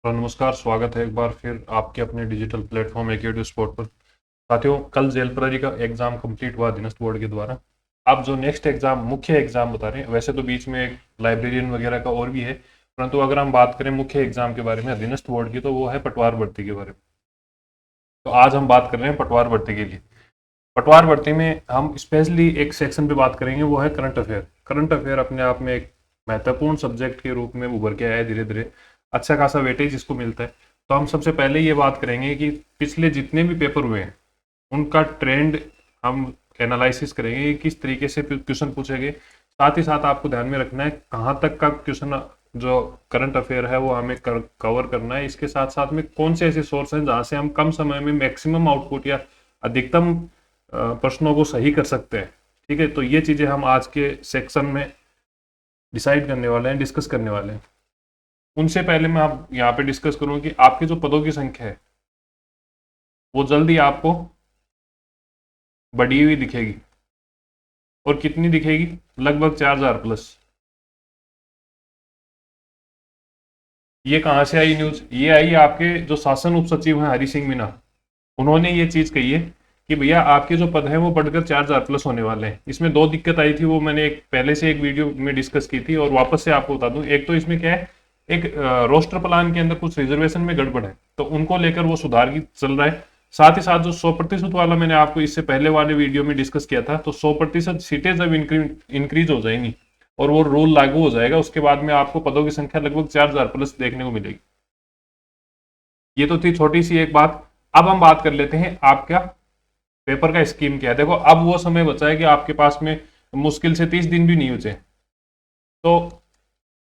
तो नमस्कार, स्वागत है एक बार फिर आपके अपने डिजिटल प्लेटफॉर्म एकेडमी स्पोर्ट पर। साथियों, कल जेल प्रहरी का एग्जाम कंप्लीट हुआ अधीनस्थ बोर्ड के द्वारा। आप जो नेक्स्ट एग्जाम मुख्य एग्जाम बता रहे हैं, वैसे तो बीच में एक लाइब्रेरियन वगैरह का और भी है, परंतु अगर हम बात करें मुख्य एग्जाम के बारे में अधीनस्थ बोर्ड की, तो वो है पटवार भर्ती के बारे में। तो आज हम बात कर रहे हैं पटवार भर्ती के लिए। पटवार भर्ती में हम स्पेशली एक सेक्शन पे बात करेंगे, वो है करंट अफेयर। करंट अफेयर अपने आप में एक महत्वपूर्ण सब्जेक्ट के रूप में उभर के आया है धीरे धीरे। अच्छा खासा वेटेज इसको मिलता है। तो हम सबसे पहले ये बात करेंगे कि पिछले जितने भी पेपर हुए हैं उनका ट्रेंड हम एनालिसिस करेंगे कि किस तरीके से क्वेश्चन पूछे गए। साथ ही साथ आपको ध्यान में रखना है कहाँ तक का क्वेश्चन जो करंट अफेयर है वो हमें कवर करना है। इसके साथ साथ में कौन से ऐसे सोर्स हैं जहाँ से हम कम समय में मैक्सिमम आउटपुट या अधिकतम प्रश्नों को सही कर सकते हैं। ठीक है, तो ये चीजें हम आज के सेक्शन में डिसाइड करने वाले हैं, डिस्कस करने वाले हैं। उनसे पहले मैं आप यहाँ पे डिस्कस करूँ कि आपके जो पदों की संख्या है वो जल्दी आपको बढ़ी हुई दिखेगी। और कितनी दिखेगी? लगभग 4000 प्लस। ये कहाँ से आई न्यूज? ये आई आपके जो शासन उप सचिव हैं हरि सिंह मीना, उन्होंने ये चीज कही है कि भैया आपके जो पद हैं वो बढ़कर 4000 प्लस होने वाले हैं। इसमें दो दिक्कत आई थी, वो मैंने एक पहले से एक वीडियो में डिस्कस की थी और वापस से आपको बता दूं। एक तो इसमें क्या है, एक रोस्टर प्लान के अंदर कुछ रिजर्वेशन में गड़बड़ है, तो उनको लेकर वो सुधार की चल रहा है। साथ ही साथ जो 100% वाला मैंने आपको इससे पहले वाले वीडियो में डिस्कस किया था, तो 100% सीटें जब इंक्रीज हो जाएंगी और वो रूल लागू हो जाएगा, उसके बाद में आपको पदों की संख्या लगभग 4000 प्लस देखने को मिलेगी। ये तो थी छोटी सी एक बात। अब हम बात कर लेते हैं आपका पेपर का स्कीम क्या है। देखो, अब वो समय बचा है कि आपके पास में मुश्किल से 30 दिन भी नहीं बचे। तो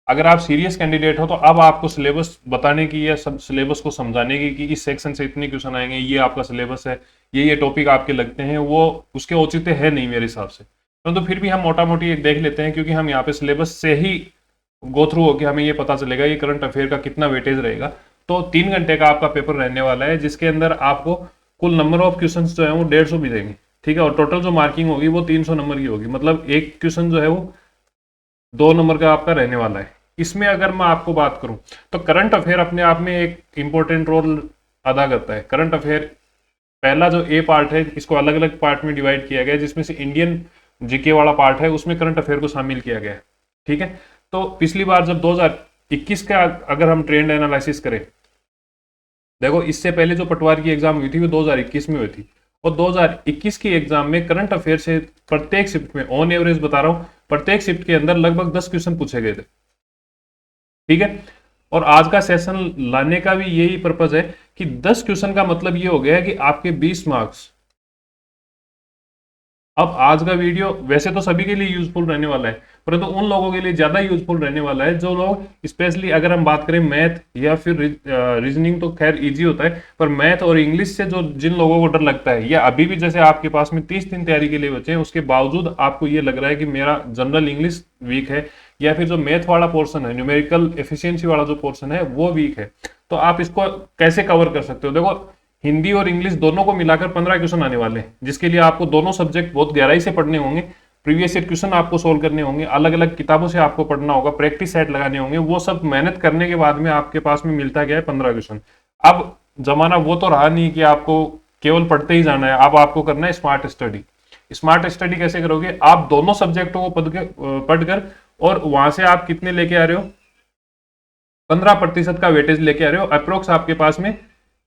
अगर आप सीरियस कैंडिडेट हो तो अब आपको सिलेबस बताने की या सब सिलेबस को समझाने की कि इस सेक्शन से इतने क्वेश्चन आएंगे, ये आपका सिलेबस है, ये टॉपिक आपके लगते हैं, वो उसके औचित्य है नहीं मेरे हिसाब से। परंतु फिर भी हम मोटा मोटी एक देख लेते हैं, क्योंकि हम यहाँ पे सिलेबस से ही गो थ्रू होकर हमें ये पता चलेगा कि करंट अफेयर का कितना वेटेज रहेगा। तो 3 घंटे का आपका पेपर रहने वाला है, जिसके अंदर आपको कुल नंबर ऑफ क्वेश्चन जो है वो 150 मिलेंगे। ठीक है, और टोटल जो मार्किंग होगी वो 300 नंबर की होगी। मतलब एक क्वेश्चन जो है वो 2 नंबर का आपका रहने वाला है। इसमें अगर मैं आपको बात करूं तो करंट अफेयर अपने आप में एक इंपॉर्टेंट रोल अदा करता है। करंट अफेयर पहला जो ए पार्ट है, इसको अलग अलग पार्ट में डिवाइड किया गया है, जिसमें से इंडियन जीके वाला पार्ट है उसमें करंट अफेयर को शामिल किया गया है। ठीक है, तो पिछली बार जब 2021 का अगर हम ट्रेंड एनालिसिस करें, देखो इससे पहले जो पटवार की एग्जाम हुई थी वो 2021 में हुई थी, और 2021 की एग्जाम में करंट अफेयर से प्रत्येक शिफ्ट में, ऑन एवरेज बता रहा हूं, प्रत्येक शिफ्ट के अंदर लगभग 10 क्वेश्चन पूछे गए थे। ठीक है, और आज का सेशन लाने का भी यही पर्पज है कि 10 क्वेश्चन का मतलब ये हो गया है कि आपके 20 मार्क्स। अब आज का वीडियो वैसे तो सभी के लिए यूजफुल रहने वाला है, परंतु उन लोगों के लिए ज्यादा यूजफुल रहने वाला है जो लोग, स्पेशली अगर हम बात करें मैथ या फिर रीजनिंग, तो खैर इजी होता है, पर मैथ और इंग्लिश से जो जिन लोगों को डर लगता है, या अभी भी जैसे आपके पास में 30 दिन तैयारी के लिए बचे हैं, उसके बावजूद आपको ये लग रहा है कि मेरा जनरल इंग्लिश वीक है, या फिर जो मैथ वाला पोर्शन है, न्यूमेरिकल एफिशिएंसी वाला जो पोर्शन है वो वीक है, तो आप इसको कैसे कवर कर सकते हो? देखो, हिंदी और इंग्लिश दोनों को मिलाकर 15 क्वेश्चन आने वाले हैं, जिसके लिए आपको दोनों सब्जेक्ट बहुत गहराई से पढ़ने होंगे। प्रीवियस ईयर क्वेश्चन आपको सोल्व करने होंगे, अलग अलग किताबों से आपको पढ़ना होगा, प्रैक्टिस सेट लगाने होंगे। वो सब मेहनत करने के बाद में आपके पास में मिलता गया है 15 क्वेश्चन। अब जमाना वो तो रहा नहीं कि आपको केवल पढ़ते ही जाना है, अब आपको करना है स्मार्ट स्टडी। स्मार्ट स्टडी कैसे करोगे? आप दोनों सब्जेक्टों को पढ़कर, और वहां से आप कितने लेके आ रहे हो? 15% का वेटेज लेके आ रहे हो। अप्रोक्स आपके पास में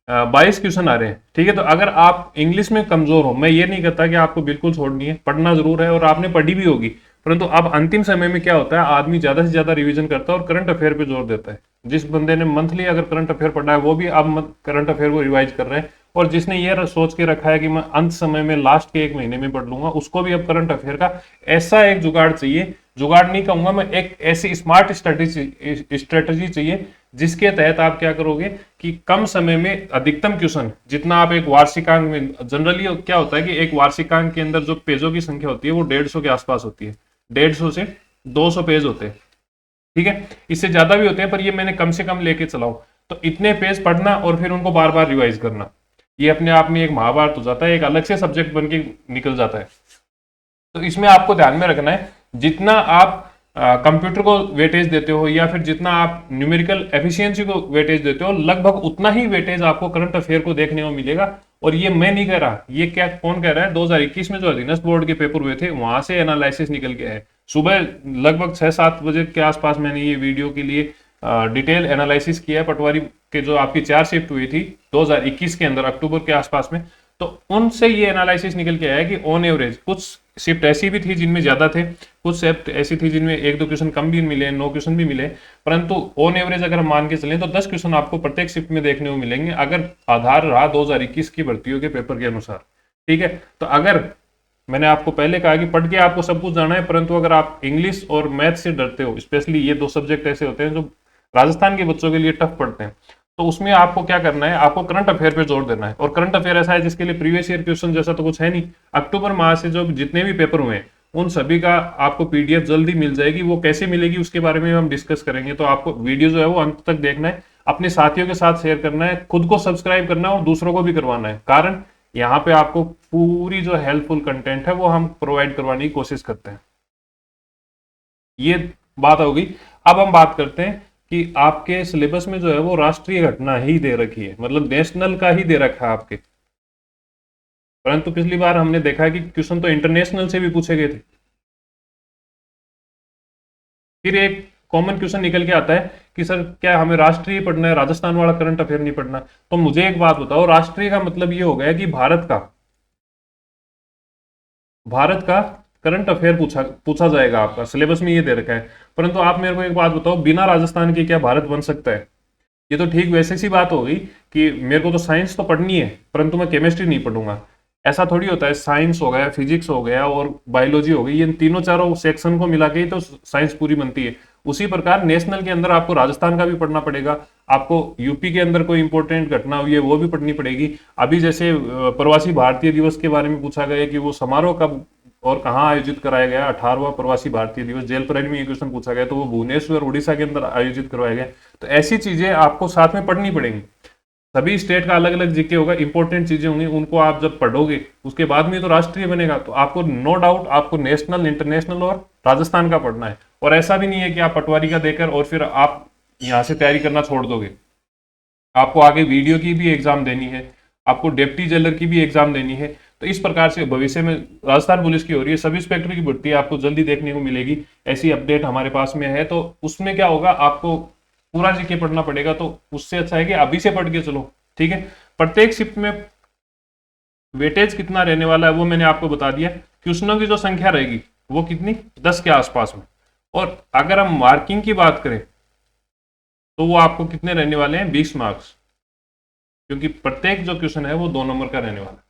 22 क्वेश्चन आ रहे हैं। ठीक है, तो अगर आप इंग्लिश में कमजोर हो, मैं ये नहीं कहता कि आपको बिल्कुल छोड़नी है, पढ़ना जरूर है और आपने पढ़ी भी होगी, परंतु अब अंतिम समय में क्या होता है, आदमी ज्यादा से ज्यादा रिवीजन करता है और करंट अफेयर पे जोर देता है। जिस बंदे ने मंथली अगर करंट अफेयर पढ़ा है, वो भी अब करंट अफेयर को रिवाइज कर रहे हैं, और जिसने ये सोच के रखा है कि मैं अंत समय में लास्ट के 1 महीने में पढ़ लूंगा, उसको भी अब करंट अफेयर का ऐसा एक जुगाड़ चाहिए, जुगाड़ नहीं कहूंगा मैं, एक ऐसी स्मार्ट स्ट्रेटेजी चाहिए जिसके तहत आप क्या करोगे कि कम समय में अधिकतम क्वेश्चन, जितना आप एक वार्षिकांक में, जनरली क्या होता है कि एक वार्षिकांक के अंदर जो पेजों की संख्या होती है वो 150 के आसपास होती है, 150 से 200 पेज होते हैं। ठीक है, इससे ज्यादा भी होते हैं, पर ये मैंने कम से कम लेके चलाऊं, तो इतने पेज पढ़ना और फिर उनको बार बार रिवाइज करना, ये अपने आप में एक महाभारत हो जाता है, एक अलग से सब्जेक्ट बन के निकल जाता है। तो इसमें आपको ध्यान में रखना है, जितना आप कंप्यूटर को वेटेज देते हो या फिर जितना आप न्यूमेरिकल एफिशिएंसी को वेटेज देते हो, लगभग उतना ही वेटेज आपको करंट अफेयर को देखने को मिलेगा। और ये मैं नहीं कह रहा, ये क्या कौन कह रहा है, 2021 में जो अधीनस्थ बोर्ड के पेपर हुए थे वहां से एनालिसिस निकल के है। सुबह लगभग 6-7 बजे के आसपास मैंने ये वीडियो के लिए डिटेल एनालिसिस किया है। पटवारी के जो आपकी 4 शिफ्ट हुई थी 2021 के अंदर अक्टूबर के आसपास में, तो उनसे ये एनालिसिस निकल के आया कि ऑन एवरेज कुछ शिफ्ट ऐसी भी थी जिनमें ज्यादा थे, कुछ शिफ्ट ऐसी थी जिनमें 1-2 क्वेश्चन कम भी मिले, 9 क्वेश्चन भी मिले, परंतु ऑन एवरेज अगर हम मान के चलें तो 10 क्वेश्चन आपको प्रत्येक शिफ्ट में देखने को मिलेंगे, अगर आधार रहा 2021 की भर्तियों के पेपर के अनुसार। ठीक है, तो अगर मैंने आपको पहले कहा कि पढ़ के आपको सब कुछ जाना है, परंतु अगर आप इंग्लिश और मैथ से डरते हो, स्पेशली ये 2 सब्जेक्ट ऐसे होते हैं जो राजस्थान के बच्चों के लिए टफ पड़ते हैं, तो उसमें आपको क्या करना है, आपको करंट अफेयर पे जोर देना है। और करंट अफेयर ऐसा है जिसके लिए प्रीवियस ईयर क्वेश्चन जैसा तो कुछ है नहीं। अक्टूबर माह से जो जितने भी पेपर हुए हैं उन सभी का आपको पीडीएफ जल्दी मिल जाएगी। वो कैसे मिलेगी उसके बारे में हम डिस्कस करेंगे, तो आपको वीडियो जो है वो अंत तक देखना है, अपने साथियों के साथ शेयर करना है, खुद को सब्सक्राइब करना है और दूसरों को भी करवाना है। कारण यहाँ पे आपको पूरी जो हेल्पफुल कंटेंट है वो हम प्रोवाइड करवाने की कोशिश करते हैं। ये बात होगी। अब हम बात करते हैं कि आपके सिलेबस में जो है वो राष्ट्रीय घटना ही दे रखी है, मतलब नेशनल का ही दे रखा है आपके, परंतु पिछली बार हमने देखा है कि क्वेश्चन तो इंटरनेशनल से भी पूछे गए थे। फिर एक कॉमन क्वेश्चन निकल के आता है कि सर क्या हमें राष्ट्रीय पढ़ना है, राजस्थान वाला करंट अफेयर नहीं पढ़ना। तो मुझे एक बात बताओ, राष्ट्रीय का मतलब ये हो गया कि भारत का करंट अफेयर पूछा पूछा जाएगा, आपका सिलेबस में ये दे रखा है। परंतु आप मेरे को एक बात बताओ, बिना राजस्थान के क्या भारत बन सकता है? ये तो ठीक वैसे सी बात होगी कि मेरे को तो साइंस तो पढ़नी है परंतु मैं केमिस्ट्री नहीं पढ़ूंगा। ऐसा थोड़ी होता है, साइंस हो गया, फिजिक्स हो गया और बायोलॉजी हो गई, ये तीनों चारों सेक्शन को मिला के ही तो साइंस पूरी बनती है। उसी प्रकार नेशनल के अंदर आपको राजस्थान का भी पढ़ना पड़ेगा, आपको यूपी के अंदर कोई इंपॉर्टेंट घटना हुई है वो भी पढ़नी पड़ेगी। अभी जैसे प्रवासी भारतीय दिवस के बारे में पूछा गया कि वो समारोह कब और कहाँ आयोजित कराया गया, 18वां प्रवासी भारतीय दिवस, जेल परेड में ये क्वेश्चन पूछा गया तो वो भुवनेश्वर उड़ीसा के अंदर आयोजित करवाया गया। तो ऐसी चीजें आपको साथ में पढ़नी पड़ेंगी। सभी स्टेट का अलग अलग जीके होगा, इंपॉर्टेंट चीजें होंगी, उनको आप जब पढ़ोगे उसके बाद में तो राष्ट्रीय बनेगा। तो आपको नो डाउट आपको नेशनल, इंटरनेशनल और राजस्थान का पढ़ना है। और ऐसा भी नहीं है कि आप पटवारी का देकर और फिर आप यहाँ से तैयारी करना छोड़ दोगे। आपको आगे वीडियो की भी एग्जाम देनी है, आपको डिप्टी जेलर की भी एग्जाम देनी है। तो इस प्रकार से भविष्य में राजस्थान पुलिस की हो रही है, सब इंस्पेक्टर की भर्ती आपको जल्दी देखने को मिलेगी। ऐसी अपडेट हमारे पास में है, तो उसमें क्या होगा, आपको पूरा जीके पढ़ना पड़ेगा। तो उससे अच्छा है कि अभी से पढ़ के चलो। ठीक है, प्रत्येक शिफ्ट में वेटेज कितना रहने वाला है वो मैंने आपको बता दिया। क्वेश्चनों की जो संख्या रहेगी वो कितनी, 10 के आसपास में। और अगर हम मार्किंग की बात करें तो वो आपको कितने रहने वाले हैं, 20 मार्क्स, क्योंकि प्रत्येक जो क्वेश्चन है वो 2 नंबर का रहने वाला है।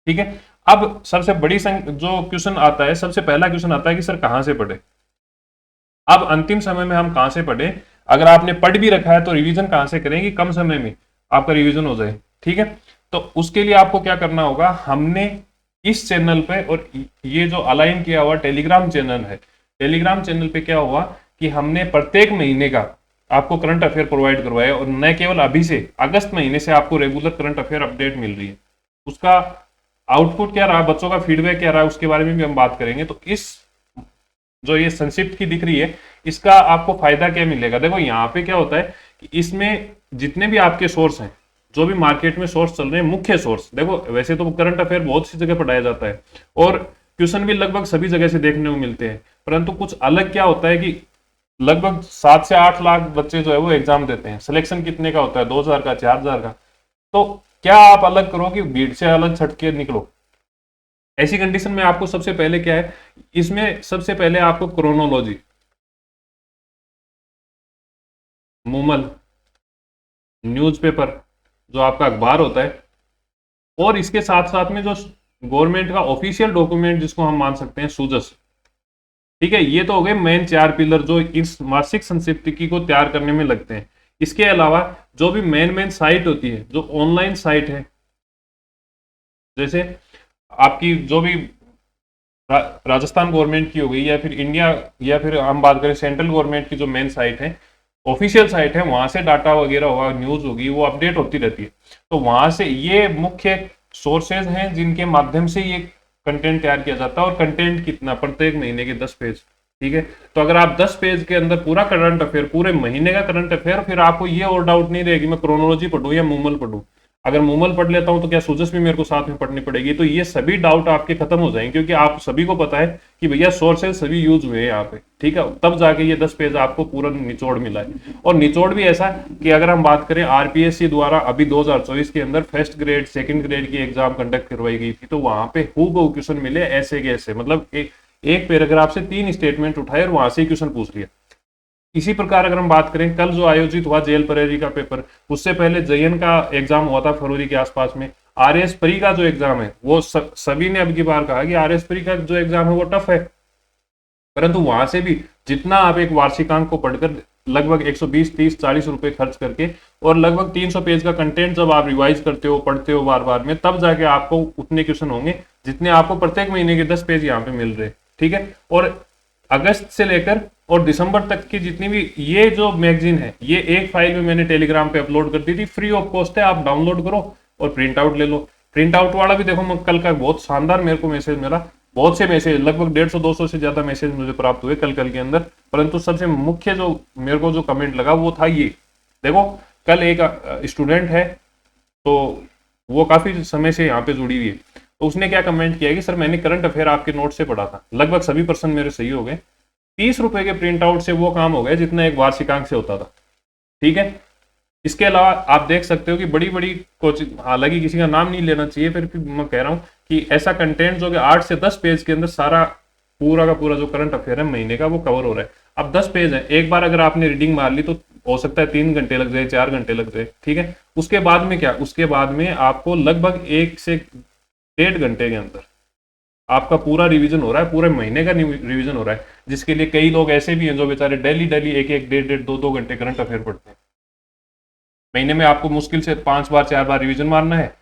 ठीक है, अब सबसे बड़ी जो क्वेश्चन आता है, सबसे पहला क्वेश्चन आता है कि सर कहां से पढ़े। अब अंतिम समय में हम कहां से पढ़े, अगर आपने पढ़ भी रखा है तो रिवीजन कहां से करें कि कम समय में आपका रिवीजन हो जाए। ठीक है, तो उसके लिए आपको क्या करना होगा, हमने इस चैनल पे और ये जो अलाइन किया हुआ टेलीग्राम चैनल है, टेलीग्राम चैनल पे क्या हुआ कि हमने प्रत्येक महीने का आपको करंट अफेयर प्रोवाइड करवाया। और न केवल अभी से, अगस्त महीने से आपको रेगुलर करंट अफेयर अपडेट मिल रही है। उसका आउटपुट क्या रहा, बच्चों का फीडबैक क्या रहा, उसके बारे में भी हम बात करेंगे। तो इस जो ये संक्षिप्त की दिख रही है, इसका आपको फायदा क्या मिलेगा। देखो यहाँ पे क्या होता है कि इसमें जितने भी आपके सोर्स हैं, जो भी मार्केट में सोर्स चल रहे हैं, मुख्य सोर्स, देखो वैसे तो करंट अफेयर बहुत सी जगह पढ़ाया जाता है और क्वेश्चन भी लगभग सभी जगह से देखने को मिलते हैं, परंतु कुछ अलग क्या होता है कि लगभग 7 से 8 लाख बच्चे जो है वो एग्जाम देते हैं। सिलेक्शन कितने का होता है, 2000 का, 4000 का। तो क्या आप अलग करो कि भीड़ से अलग छट के निकलो। ऐसी कंडीशन में आपको सबसे पहले क्या है, इसमें सबसे पहले आपको क्रोनोलॉजी, मूमल, न्यूज़पेपर जो आपका अखबार होता है, और इसके साथ साथ में जो गवर्नमेंट का ऑफिशियल डॉक्यूमेंट जिसको हम मान सकते हैं सूजस। ठीक है, ये तो हो गए मेन 4 पिलर जो इस मासिक संक्षिप्तिकी को तैयार करने में लगते हैं। इसके अलावा जो भी मेन साइट होती है, जो ऑनलाइन साइट है, जैसे आपकी जो भी राजस्थान गवर्नमेंट की हो गई या फिर इंडिया, या फिर हम बात करें सेंट्रल गवर्नमेंट की जो मेन साइट है, ऑफिशियल साइट है, वहां से डाटा वगैरह होगा, न्यूज होगी, वो अपडेट होती रहती है। तो वहां से ये मुख्य सोर्सेज हैं जिनके माध्यम से ये कंटेंट तैयार किया जाता है। और कंटेंट कितना, प्रत्येक महीने के 10 पेज। ठीक है। तो अगर आप 10 पेज के अंदर पूरा करंट अफेयर, पूरे महीने का करंट अफेयर, फिर आपको ये और डाउट नहीं रहेगी मैं क्रोनोलॉजी पढ़ूं या मूमल पढ़ूं। अगर मूमल पढ़ लेता हूं तो क्या सूजस भी मेरे को साथ में पढ़नी पड़ेगी? तो ये सभी डाउट आपके खत्म हो जाएंगे, क्योंकि आप सभी को पता है कि भैया सोर्सेज सभी यूज हुए हैं यहाँ पे, ठीक है। तब जाके ये 10 पेज आपको पूरा निचोड़ मिला है। और निचोड़ भी ऐसा कि अगर हम बात करें आरपीएससी द्वारा अभी 2024 के अंदर फर्स्ट ग्रेड सेकंड ग्रेड की एग्जाम कंडक्ट करवाई गई थी, तो वहां पे हूबहू क्वेश्चन मिले ऐसे के ऐसे, मतलब एक पैराग्राफ से 3 स्टेटमेंट उठाए और वहां से ही क्वेश्चन पूछ लिया। इसी प्रकार अगर हम बात करें कल जो आयोजित हुआ जेल परेरी का पेपर, उससे पहले जयन का एग्जाम हुआ था फरवरी के आसपास में। आरएस परी का जो एग्जाम है वो सभी ने अब की बार कहा कि आरएस परी का जो एग्जाम है वो टफ है, परंतु वहां से भी जितना आप एक वार्षिकांक को पढ़कर लगभग 120 30 40 रुपए खर्च करके और लगभग 300 पेज का कंटेंट जब आप रिवाइज करते हो पढ़ते हो बार बार में, तब जाके आपको उतने क्वेश्चन होंगे जितने आपको प्रत्येक महीने के 10 पेज यहाँ पे मिल रहे, ठीक है। और अगस्त से लेकर और दिसंबर तक की जितनी भी ये जो मैगजीन है, ये एक फाइल में मैंने टेलीग्राम पे अपलोड कर दी थी, फ्री ऑफ कॉस्ट है, आप डाउनलोड करो और प्रिंट आउट ले लो। प्रिंट आउट वाला भी देखो कल का बहुत शानदार मेरे को मैसेज मिला, बहुत से मैसेज, लगभग 150-200 से ज्यादा मैसेज मुझे प्राप्त हुए कल के अंदर, परंतु सबसे मुख्य जो मेरे को जो कमेंट लगा वो था ये देखो, कल एक स्टूडेंट है तो वो काफी समय से यहाँ पे जुड़ी हुई है, तो उसने क्या कमेंट किया कि सर मैंने करंट अफेयर आपके नोट से पढ़ा था, लगभग सभी पर्सन मेरे सही हो गए, 30 रुपए के प्रिंट आउट से वो काम हो गया जितना एक वार्षिकांक से होता था, ठीक है। इसके अलावा आप देख सकते हो कि बड़ी बड़ी कोचिंग, हालांकि किसी का नाम नहीं लेना चाहिए, फिर भी मैं कह रहा हूं कि ऐसा कंटेंट जो कि 8 से 10 पेज के अंदर सारा पूरा का पूरा जो करंट अफेयर है महीने का वो कवर हो रहा है। अब 10 पेज है, एक बार अगर आपने रीडिंग मार ली तो हो सकता है 3 घंटे लग जाए, 4 घंटे लग जाए, ठीक है। उसके बाद में क्या, उसके बाद में आपको लगभग 1 से 1.5 घंटे के अंदर आपका पूरा रिवीजन हो रहा है, पूरे महीने का रिवीजन हो रहा है, जिसके लिए कई लोग ऐसे भी हैं जो बेचारे डेली डेली 1-1 1.5 2-2 घंटे करंट अफेयर पढ़ते हैं। महीने में आपको मुश्किल से 5 बार 4 बार रिवीजन मारना है,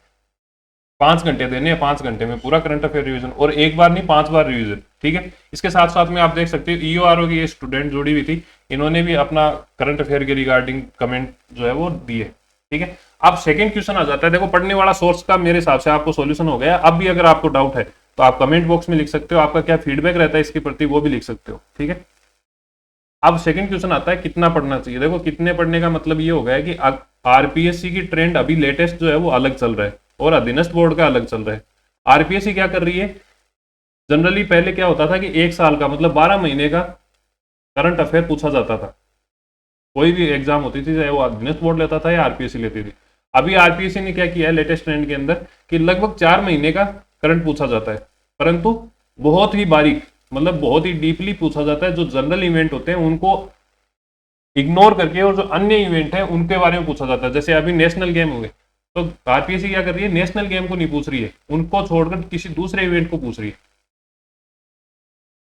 5 घंटे देने हैं, 5 घंटे में पूरा करंट अफेयर रिवीजन, और एक बार नहीं 5 बार रिवीजन, ठीक है। इसके साथ साथ में आप देख सकते हो ईओआरओ की ये स्टूडेंट जुड़ी हुई थी, इन्होंने भी अपना करंट अफेयर के रिगार्डिंग कमेंट जो है वो दिए, ठीक है। अब सेकंड क्वेश्चन आ जाता है, देखो पढ़ने वाला सोर्स का मेरे हिसाब से आपको सॉल्यूशन हो गया। अब भी अगर आपको डाउट है तो आप कमेंट बॉक्स में लिख सकते हो, आपका क्या फीडबैक रहता है इसके प्रति वो भी लिख सकते हो, ठीक है। अब सेकंड क्वेश्चन आता है कितना पढ़ना चाहिए। देखो कितने पढ़ने का मतलब ये हो गया है कि आरपीएससी की ट्रेंड अभी लेटेस्ट जो है वो अलग चल रहा है और अधीनस्थ बोर्ड का अलग चल रहा है। आरपीएससी क्या कर रही है, जनरली पहले क्या होता था कि 1 साल का मतलब 12 महीने का करंट अफेयर पूछा जाता था, कोई भी एग्जाम होती थी चाहे वो अधीनस्थ बोर्ड लेता था या आरपीएससी लेती थी। अभी आरपीएससी ने क्या किया है लेटेस्ट ट्रेंड के अंदर कि लगभग 4 महीने का करंट पूछा जाता है, परंतु बहुत ही बारीक, मतलब बहुत ही डीपली पूछा जाता है। जो जनरल इवेंट होते हैं उनको इग्नोर करके और जो अन्य इवेंट है उनके बारे में पूछा जाता है। जैसे अभी नेशनल गेम हुए, तो आरपीएससी क्या कर रही है, नेशनल गेम को नहीं पूछ रही है, उनको छोड़कर किसी दूसरे इवेंट को पूछ रही है।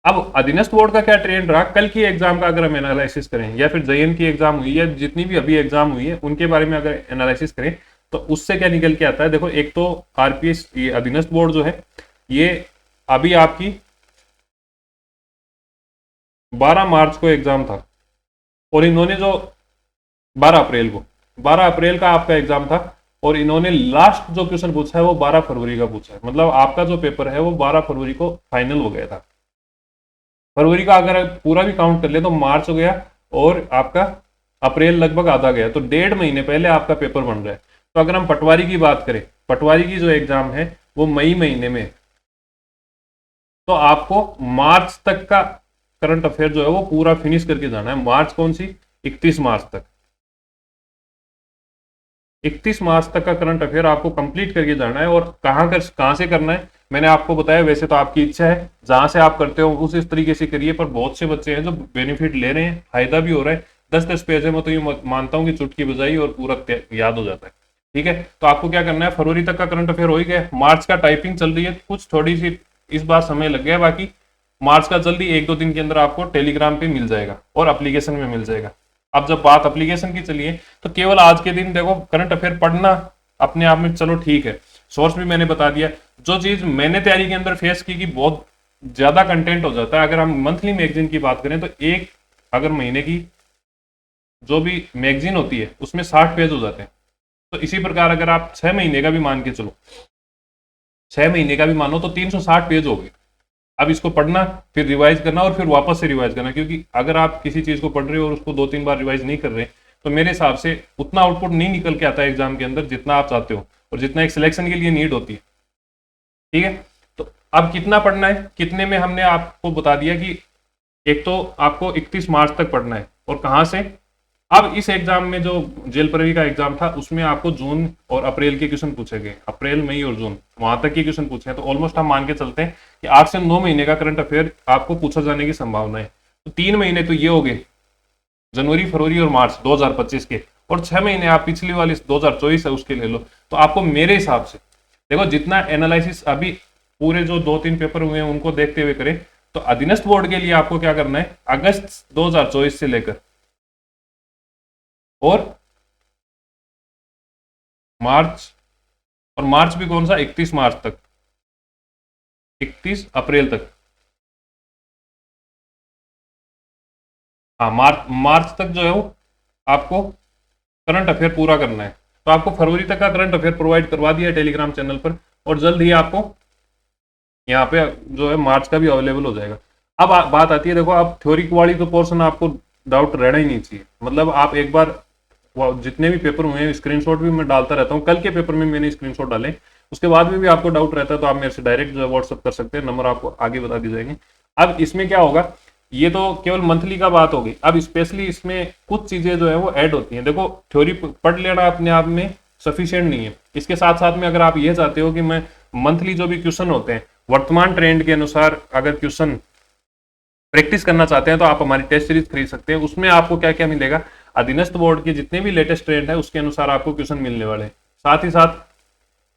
अब अधीनस्थ बोर्ड का क्या ट्रेंड रहा, कल की एग्जाम का अगर हम एनालिसिस करें या फिर जयन की एग्जाम हुई है, जितनी भी अभी एग्जाम हुई है उनके बारे में अगर एनालिसिस करें तो उससे क्या निकल के आता है। देखो एक तो आरपीएस ये अधीनस्थ बोर्ड जो है ये अभी आपकी 12 मार्च को एग्जाम था और इन्होंने जो 12 अप्रैल का आपका एग्जाम था और इन्होंने लास्ट जो क्वेश्चन पूछा है वो 12 फरवरी का पूछा है, मतलब आपका जो पेपर है वो 12 फरवरी को फाइनल हो गया था। फरवरी का अगर पूरा भी काउंट कर ले तो मार्च हो गया और आपका अप्रैल लगभग आधा गया, तो 1.5 महीने पहले आपका पेपर बन रहा है। तो अगर हम पटवारी की बात करें, पटवारी की जो एग्जाम है वो मई महीने में, तो आपको मार्च तक का करंट अफेयर जो है वो पूरा फिनिश करके जाना है। मार्च कौन सी, 31 मार्च तक, 31 मार्च तक का करंट अफेयर आपको कंप्लीट करके जाना है। और कहां से करना है मैंने आपको बताया, वैसे तो आपकी इच्छा है जहां से आप करते हो उस इस तरीके से करिए, पर बहुत से बच्चे हैं जो बेनिफिट ले रहे हैं, फायदा भी हो रहा है। 10-10 पेज है, मैं तो ये मानता हूँ कि चुटकी बजाई और पूरा याद हो जाता है, ठीक है। तो आपको क्या करना है, फरवरी तक का करंट अफेयर हो ही गया, मार्च का टाइपिंग चल रही है, कुछ थोड़ी सी इस बार समय लग गया, बाकी मार्च का जल्दी 1-2 दिन के अंदर आपको टेलीग्राम पे मिल जाएगा और एप्लीकेशन में मिल जाएगा। अब जब बात एप्लीकेशन की चलिए, तो केवल आज के दिन देखो करंट अफेयर पढ़ना अपने आप में चलो ठीक है, सोर्स भी मैंने बता दिया। जो चीज मैंने तैयारी के अंदर फेस की कि बहुत ज्यादा कंटेंट हो जाता है, अगर हम मंथली मैगजीन की बात करें तो एक अगर महीने की जो भी मैगजीन होती है उसमें 60 पेज हो जाते हैं। तो इसी प्रकार अगर आप 6 महीने का भी मान के चलो, 6 महीने का भी मानो तो 360 पेज हो गए, अब इसको पढ़ना, फिर रिवाइज करना और फिर वापस से रिवाइज करना, क्योंकि अगर आप किसी चीज को पढ़ रहे हो और उसको 2-3 बार रिवाइज नहीं कर रहे तो मेरे हिसाब से उतना आउटपुट नहीं निकल के आता है एग्जाम के अंदर जितना आप चाहते हो और जितना एक सिलेक्शन के लिए नीड होती है। ठीक है, तो अब कितना पढ़ना है, कितने में हमने आपको बता दिया कि एक तो आपको 31 मार्च तक पढ़ना है, और कहां से। अब इस एग्जाम में जो जेल प्रवी का एग्जाम था उसमें आपको जून और अप्रैल के क्वेश्चन पूछे गए, अप्रैल मई और जून वहां तक के क्वेश्चन पूछे हैं, तो ऑलमोस्ट हम मान के चलते हैं कि 8 से 9 महीने का करंट अफेयर आपको पूछा जाने की संभावना है। तो 3 महीने तो ये हो गए, जनवरी फरवरी और मार्च 2025 के, और 6 महीने आप पिछली वाली 2024 है उसके ले लो। तो आपको मेरे हिसाब से देखो, जितना एनालिसिस अभी पूरे जो 2-3 पेपर हुए हैं उनको देखते हुए करें, तो अधीनस्थ बोर्ड के लिए आपको क्या करना है, अगस्त 2024 से लेकर और मार्च, और मार्च भी कौन सा, 31 मार्च तक, 31 अप्रैल तक, हाँ मार्च तक जो है वो आपको करंट अफेयर पूरा करना है। तो आपको फरवरी तक का करंट अफेयर प्रोवाइड करवा दिया है टेलीग्राम चैनल पर, और जल्द ही आपको यहाँ पे जो है मार्च का भी अवेलेबल हो जाएगा। अब बात आती है, देखो आप थ्योरी वाली तो पोर्शन आपको डाउट रहना ही नहीं चाहिए, मतलब आप एक बार जितने भी पेपर हुए हैं स्क्रीनशॉट भी मैं डालता रहता हूँ, कल के पेपर में मैंने स्क्रीनशॉट डाले, उसके बाद में भी आपको डाउट रहता है तो आप मेरे से डायरेक्ट जो है व्हाट्सअप कर सकते हैं, नंबर आपको आगे बता दी जाएंगे। अब इसमें क्या होगा, ये तो केवल मंथली का बात होगी, अब स्पेशली इसमें कुछ चीजें जो है वो ऐड होती हैं। देखो थ्योरी पढ़ लेना अपने आप में सफिशिएंट नहीं है, इसके साथ साथ में अगर आप ये चाहते हो कि मैं मंथली जो भी क्वेश्चन होते हैं वर्तमान ट्रेंड के अनुसार अगर क्वेश्चन प्रैक्टिस करना चाहते हैं तो आप हमारी टेस्ट सीरीज खरीद सकते हैं। उसमें आपको क्या क्या मिलेगा, अधीनस्थ बोर्ड के जितने भी लेटेस्ट ट्रेंड है उसके अनुसार आपको क्वेश्चन मिलने वाले हैं, साथ ही साथ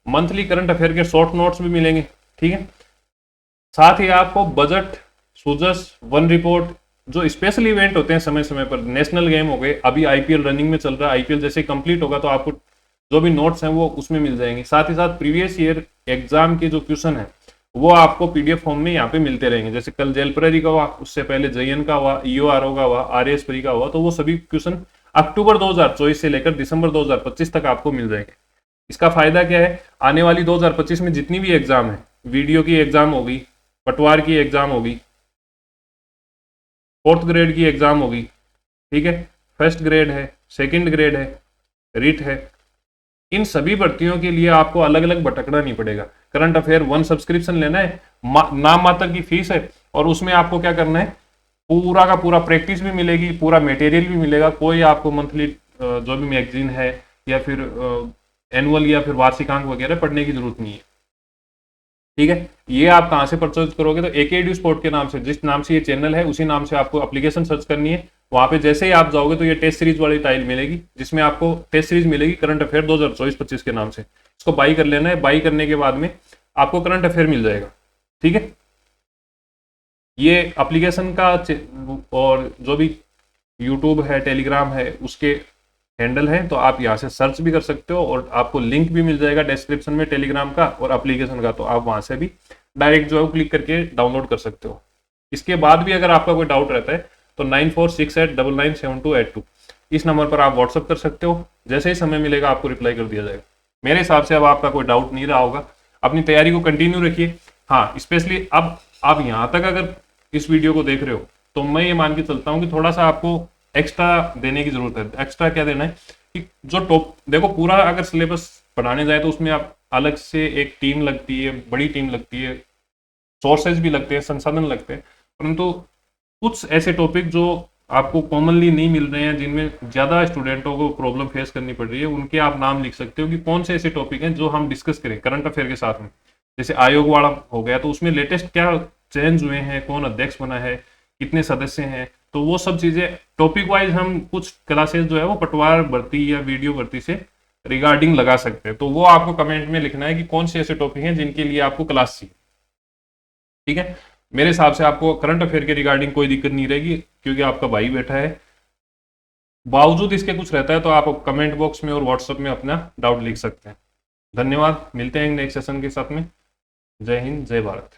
मंथली करंट अफेयर के शॉर्ट नोट्स भी मिलेंगे। ठीक है, साथ ही आपको बजट, सुजस, वन रिपोर्ट, जो स्पेशल इवेंट होते हैं समय समय पर, नेशनल गेम हो गए, अभी आईपीएल रनिंग में चल रहा है, आईपीएल जैसे कंप्लीट होगा तो आपको जो भी नोट्स हैं वो उसमें मिल जाएंगे। साथ ही साथ प्रीवियस ईयर एग्जाम के जो क्वेश्चन है वो आपको पीडीएफ फॉर्म में यहाँ पे मिलते रहेंगे, जैसे कल जेल प्ररी का हुआ, उससे पहले जेएन का हुआ, ईओआरओ का हुआ, आरएएस प्री का हुआ, तो वो सभी क्वेश्चन अक्टूबर 2024 से लेकर दिसंबर 2025 तक आपको मिल जाएंगे। इसका फायदा क्या है, आने वाली 2025 में जितनी भी एग्जाम है, वीडियो की एग्जाम होगी, पटवार की एग्जाम होगी, 4th ग्रेड की एग्जाम होगी, ठीक है, फर्स्ट ग्रेड है, सेकंड ग्रेड है, रिट है, इन सभी भर्तियों के लिए आपको अलग अलग भटकना नहीं पड़ेगा। करंट अफेयर 1 सब्सक्रिप्शन लेना है, नाम मात्र की फीस है, और उसमें आपको क्या करना है, पूरा का पूरा प्रैक्टिस भी मिलेगी, पूरा मटेरियल भी मिलेगा, कोई आपको मंथली जो भी मैगजीन है या फिर एनुअल या फिर वार्षिकांक वगैरह पढ़ने की जरूरत नहीं है। ठीक है, ये आप कहां से परचेज करोगे, तो एकेडू स्पोर्ट के नाम से, जिस नाम से ये चैनल है उसी नाम से आपको एप्लीकेशन सर्च करनी है, वहां पे जैसे ही आप जाओगे तो ये टेस्ट सीरीज वाली टाइल मिलेगी, जिसमें आपको टेस्ट सीरीज मिलेगी करंट अफेयर 2024-25 के नाम से। इसको बाई कर लेना है, बाई करने के बाद में आपको करंट अफेयर मिल जाएगा। ठीक है, ये एप्लीकेशन का और जो भी यूट्यूब है, टेलीग्राम है, उसके हैंडल है, तो आप यहाँ से सर्च भी कर सकते हो, और आपको लिंक भी मिल जाएगा डिस्क्रिप्शन में टेलीग्राम का और एप्लीकेशन का, तो आप वहां से भी डायरेक्ट जो है क्लिक करके डाउनलोड कर सकते हो। इसके बाद भी अगर आपका कोई डाउट रहता है तो 9468997282 इस नंबर पर आप व्हाट्सअप कर सकते हो, जैसे ही समय मिलेगा आपको रिप्लाई कर दिया जाएगा। मेरे हिसाब से अब आपका कोई डाउट नहीं रहा होगा, अपनी तैयारी को कंटिन्यू रखिए। हाँ, स्पेशली अब आप यहाँ तक अगर इस वीडियो को देख रहे हो तो मैं ये मान के चलता हूँ कि थोड़ा सा आपको एक्स्ट्रा देने की जरूरत है। एक्स्ट्रा क्या देना है कि जो देखो पूरा अगर सिलेबस पढ़ाने जाए तो उसमें आप अलग से एक टीम लगती है, बड़ी टीम लगती है, सोर्सेज भी लगते हैं, संसाधन लगते हैं, परंतु कुछ ऐसे टॉपिक जो आपको कॉमनली नहीं मिल रहे हैं, जिनमें ज़्यादा स्टूडेंटों को प्रॉब्लम फेस करनी पड़ रही है, उनके आप नाम लिख सकते हो कि कौन से ऐसे टॉपिक हैं जो हम डिस्कस करें करंट अफेयर के साथ में। जैसे आयोग वाला हो गया, तो उसमें लेटेस्ट क्या चेंज हुए हैं, कौन अध्यक्ष बना है, कितने सदस्य हैं, तो वो सब चीज़ें टॉपिक वाइज हम कुछ क्लासेस जो है वो पटवार भर्ती या वीडियो भर्ती से रिगार्डिंग लगा सकते हैं। तो वो आपको कमेंट में लिखना है कि कौन से ऐसे टॉपिक हैं जिनके लिए आपको क्लास चाहिए। ठीक है, मेरे हिसाब से आपको करंट अफेयर के रिगार्डिंग कोई दिक्कत नहीं रहेगी, क्योंकि आपका भाई बैठा है। बावजूद इसके कुछ रहता है तो आप कमेंट बॉक्स में और व्हाट्सएप में अपना डाउट लिख सकते हैं। धन्यवाद, मिलते हैं नेक्स्ट सेशन के साथ में। जय हिंद, जय भारत।